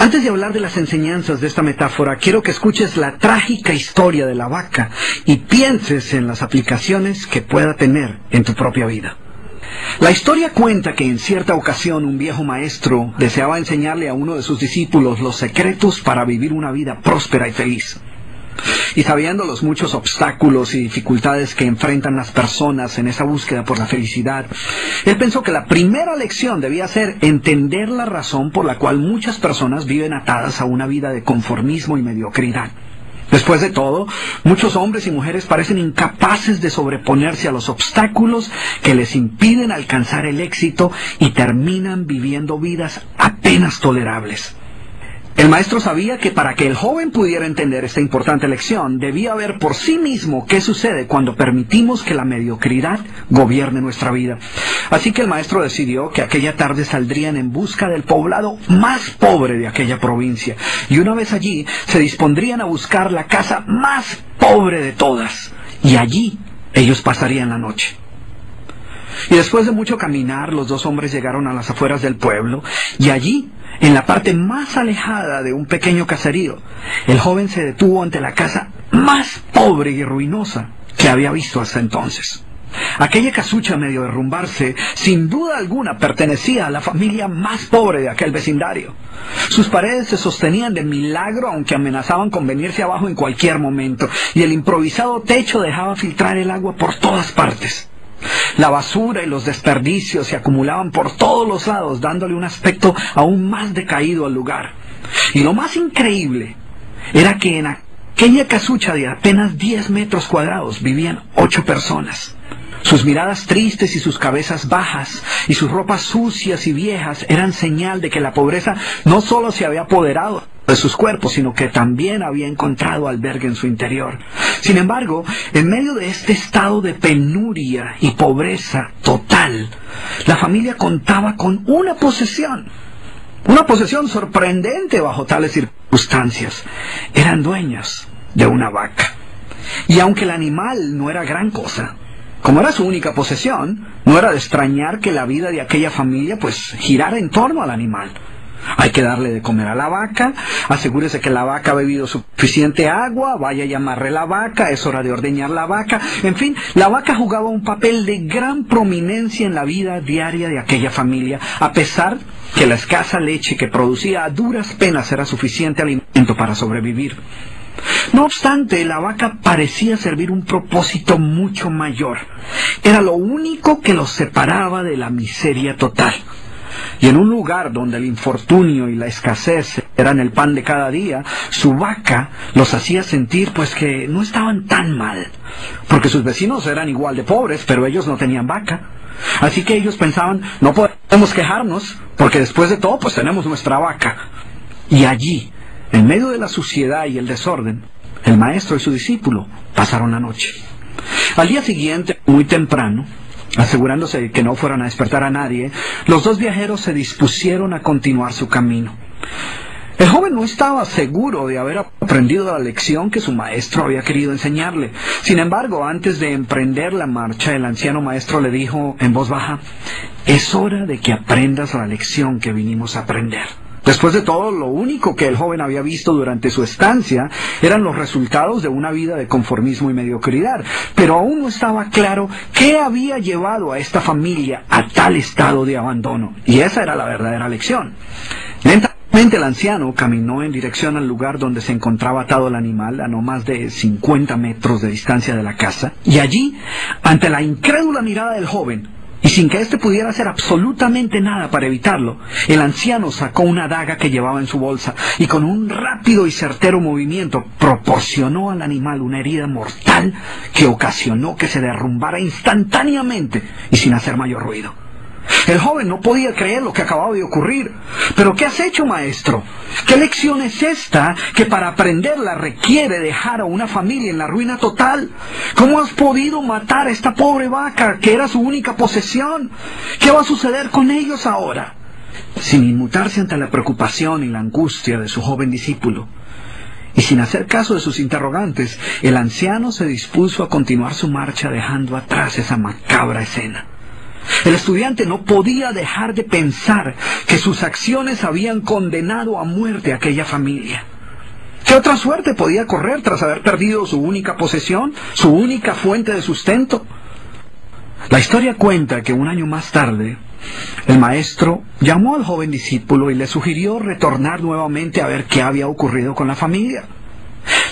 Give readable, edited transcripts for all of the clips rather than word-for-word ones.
Antes de hablar de las enseñanzas de esta metáfora, quiero que escuches la trágica historia de la vaca y pienses en las aplicaciones que pueda tener en tu propia vida. La historia cuenta que en cierta ocasión un viejo maestro deseaba enseñarle a uno de sus discípulos los secretos para vivir una vida próspera y feliz. Y sabiendo los muchos obstáculos y dificultades que enfrentan las personas en esa búsqueda por la felicidad, él pensó que la primera lección debía ser entender la razón por la cual muchas personas viven atadas a una vida de conformismo y mediocridad. Después de todo, muchos hombres y mujeres parecen incapaces de sobreponerse a los obstáculos que les impiden alcanzar el éxito y terminan viviendo vidas apenas tolerables. El maestro sabía que para que el joven pudiera entender esta importante lección, debía ver por sí mismo qué sucede cuando permitimos que la mediocridad gobierne nuestra vida. Así que el maestro decidió que aquella tarde saldrían en busca del poblado más pobre de aquella provincia, y una vez allí se dispondrían a buscar la casa más pobre de todas, y allí ellos pasarían la noche. Y después de mucho caminar, los dos hombres llegaron a las afueras del pueblo, y allí, en la parte más alejada de un pequeño caserío, el joven se detuvo ante la casa más pobre y ruinosa que había visto hasta entonces. Aquella casucha, medio derrumbarse, sin duda alguna pertenecía a la familia más pobre de aquel vecindario. Sus paredes se sostenían de milagro, aunque amenazaban con venirse abajo en cualquier momento, y el improvisado techo dejaba filtrar el agua por todas partes. La basura y los desperdicios se acumulaban por todos los lados, dándole un aspecto aún más decaído al lugar. Y lo más increíble era que en aquella casucha de apenas 10 metros cuadrados vivían 8 personas. Sus miradas tristes y sus cabezas bajas y sus ropas sucias y viejas eran señal de que la pobreza no solo se había apoderado de sus cuerpos, sino que también había encontrado albergue en su interior. Sin embargo, en medio de este estado de penuria y pobreza total, la familia contaba con una posesión sorprendente bajo tales circunstancias. Eran dueños de una vaca. Y aunque el animal no era gran cosa, como era su única posesión, no era de extrañar que la vida de aquella familia girara en torno al animal. Hay que darle de comer a la vaca, asegúrese que la vaca ha bebido suficiente agua, vaya y amarre la vaca, es hora de ordeñar la vaca. En fin, la vaca jugaba un papel de gran prominencia en la vida diaria de aquella familia, a pesar que la escasa leche que producía a duras penas era suficiente alimento para sobrevivir. No obstante, la vaca parecía servir un propósito mucho mayor. Era lo único que los separaba de la miseria total. Y en un lugar donde el infortunio y la escasez eran el pan de cada día, su vaca los hacía sentir que no estaban tan mal, porque sus vecinos eran igual de pobres, pero ellos no tenían vaca. Así que ellos pensaban, no podemos quejarnos, porque después de todo tenemos nuestra vaca. Y allí, en medio de la suciedad y el desorden, el maestro y su discípulo pasaron la noche. Al día siguiente, muy temprano, asegurándose de que no fueran a despertar a nadie, los dos viajeros se dispusieron a continuar su camino. El joven no estaba seguro de haber aprendido la lección que su maestro había querido enseñarle. Sin embargo, antes de emprender la marcha, el anciano maestro le dijo en voz baja: «Es hora de que aprendas la lección que vinimos a aprender». Después de todo, lo único que el joven había visto durante su estancia eran los resultados de una vida de conformismo y mediocridad, pero aún no estaba claro qué había llevado a esta familia a tal estado de abandono, y esa era la verdadera lección. Lentamente el anciano caminó en dirección al lugar donde se encontraba atado el animal, a no más de 50 metros de distancia de la casa, y allí, ante la incrédula mirada del joven, y sin que éste pudiera hacer absolutamente nada para evitarlo, el anciano sacó una daga que llevaba en su bolsa y con un rápido y certero movimiento proporcionó al animal una herida mortal que ocasionó que se derrumbara instantáneamente y sin hacer mayor ruido. El joven no podía creer lo que acababa de ocurrir. «¿Pero qué has hecho, maestro? ¿Qué lección es esta que para aprenderla requiere dejar a una familia en la ruina total? ¿Cómo has podido matar a esta pobre vaca que era su única posesión? ¿Qué va a suceder con ellos ahora?» Sin inmutarse ante la preocupación y la angustia de su joven discípulo, y sin hacer caso de sus interrogantes, el anciano se dispuso a continuar su marcha dejando atrás esa macabra escena. El estudiante no podía dejar de pensar que sus acciones habían condenado a muerte a aquella familia. ¿Qué otra suerte podía correr tras haber perdido su única posesión, su única fuente de sustento? La historia cuenta que un año más tarde, el maestro llamó al joven discípulo y le sugirió retornar nuevamente a ver qué había ocurrido con la familia.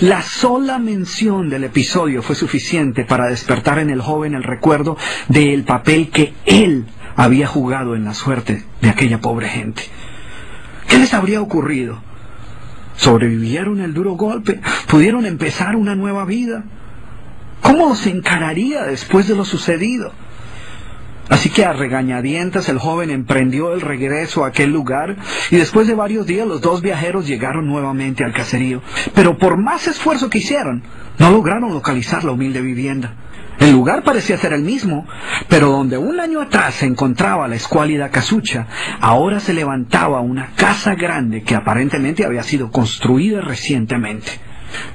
La sola mención del episodio fue suficiente para despertar en el joven el recuerdo del papel que él había jugado en la suerte de aquella pobre gente. ¿Qué les habría ocurrido? ¿Sobrevivieron el duro golpe? ¿Pudieron empezar una nueva vida? ¿Cómo los encararía después de lo sucedido? Así que a regañadientas el joven emprendió el regreso a aquel lugar y después de varios días los dos viajeros llegaron nuevamente al caserío. Pero por más esfuerzo que hicieron, no lograron localizar la humilde vivienda. El lugar parecía ser el mismo, pero donde un año atrás se encontraba la escuálida casucha, ahora se levantaba una casa grande que aparentemente había sido construida recientemente.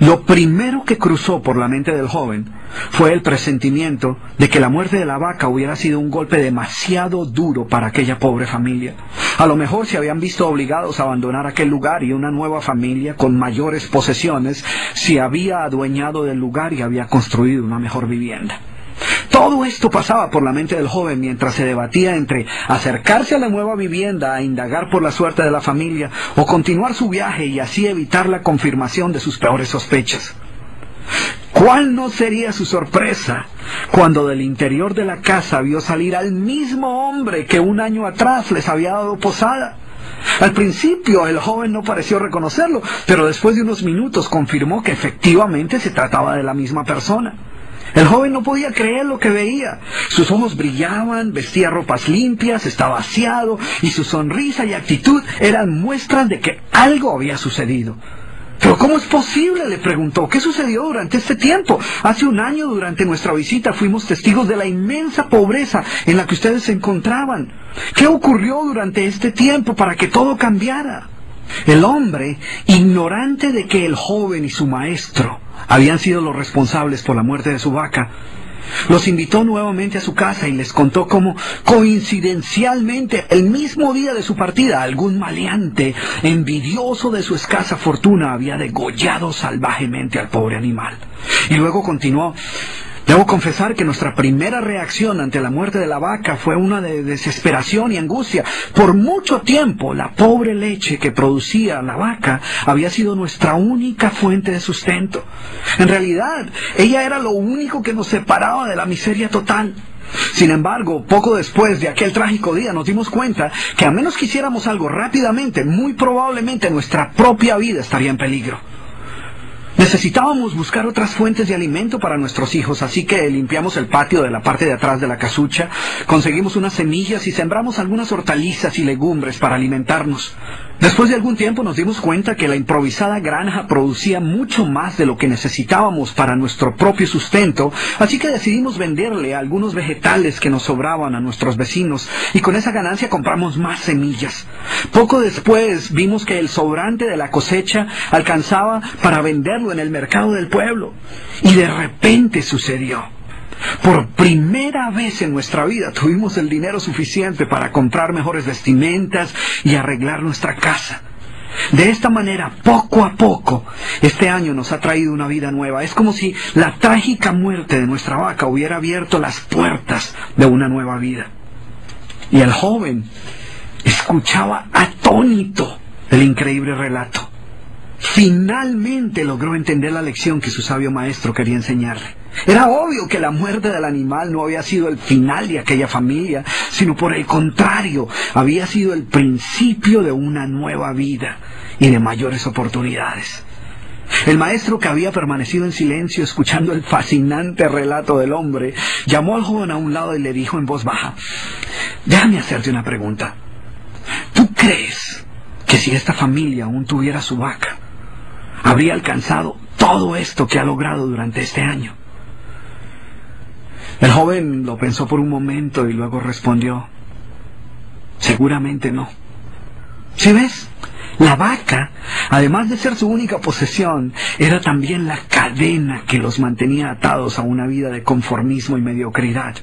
Lo primero que cruzó por la mente del joven fue el presentimiento de que la muerte de la vaca hubiera sido un golpe demasiado duro para aquella pobre familia. A lo mejor se habían visto obligados a abandonar aquel lugar y una nueva familia con mayores posesiones se había adueñado del lugar y había construido una mejor vivienda. Todo esto pasaba por la mente del joven mientras se debatía entre acercarse a la nueva vivienda a indagar por la suerte de la familia o continuar su viaje y así evitar la confirmación de sus peores sospechas. ¿Cuál no sería su sorpresa cuando del interior de la casa vio salir al mismo hombre que un año atrás les había dado posada? Al principio el joven no pareció reconocerlo, pero después de unos minutos confirmó que efectivamente se trataba de la misma persona. El joven no podía creer lo que veía. Sus ojos brillaban, vestía ropas limpias, estaba aseado y su sonrisa y actitud eran muestras de que algo había sucedido. ¿Pero cómo es posible?, le preguntó. ¿Qué sucedió durante este tiempo? Hace un año, durante nuestra visita, fuimos testigos de la inmensa pobreza en la que ustedes se encontraban. ¿Qué ocurrió durante este tiempo para que todo cambiara? El hombre, ignorante de que el joven y su maestro habían sido los responsables por la muerte de su vaca, los invitó nuevamente a su casa y les contó cómo, coincidencialmente, el mismo día de su partida, algún maleante, envidioso de su escasa fortuna, había degollado salvajemente al pobre animal. Y luego continuó: debo confesar que nuestra primera reacción ante la muerte de la vaca fue una de desesperación y angustia. Por mucho tiempo, la pobre leche que producía la vaca había sido nuestra única fuente de sustento. En realidad, ella era lo único que nos separaba de la miseria total. Sin embargo, poco después de aquel trágico día nos dimos cuenta que a menos que hiciéramos algo rápidamente, muy probablemente nuestra propia vida estaría en peligro. Necesitábamos buscar otras fuentes de alimento para nuestros hijos, así que limpiamos el patio de la parte de atrás de la casucha, conseguimos unas semillas y sembramos algunas hortalizas y legumbres para alimentarnos. Después de algún tiempo nos dimos cuenta que la improvisada granja producía mucho más de lo que necesitábamos para nuestro propio sustento, así que decidimos venderle algunos vegetales que nos sobraban a nuestros vecinos y con esa ganancia compramos más semillas. Poco después vimos que el sobrante de la cosecha alcanzaba para venderlo en el mercado del pueblo. Y de repente sucedió. Por primera vez en nuestra vida tuvimos el dinero suficiente para comprar mejores vestimentas y arreglar nuestra casa. De esta manera, poco a poco, este año nos ha traído una vida nueva. Es como si la trágica muerte de nuestra vaca hubiera abierto las puertas de una nueva vida. Y el joven escuchaba atónito el increíble relato. Finalmente logró entender la lección que su sabio maestro quería enseñarle. Era obvio que la muerte del animal no había sido el final de aquella familia, sino por el contrario, había sido el principio de una nueva vida y de mayores oportunidades. El maestro, que había permanecido en silencio escuchando el fascinante relato del hombre, llamó al joven a un lado y le dijo en voz baja: déjame hacerte una pregunta. ¿Tú crees que si esta familia aún tuviera su vaca, habría alcanzado todo esto que ha logrado durante este año? El joven lo pensó por un momento y luego respondió: seguramente no. ¿Sí ves? La vaca, además de ser su única posesión, era también la cadena que los mantenía atados a una vida de conformismo y mediocridad.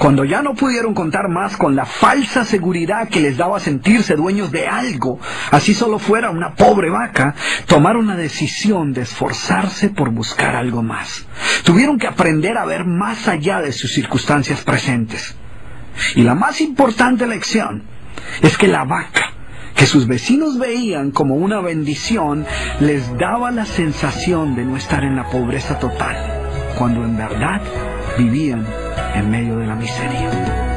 Cuando ya no pudieron contar más con la falsa seguridad que les daba sentirse dueños de algo, así solo fuera una pobre vaca, tomaron la decisión de esforzarse por buscar algo más. Tuvieron que aprender a ver más allá de sus circunstancias presentes. Y la más importante lección es que la vaca, que sus vecinos veían como una bendición, les daba la sensación de no estar en la pobreza total, cuando en verdad vivían en medio de la miseria.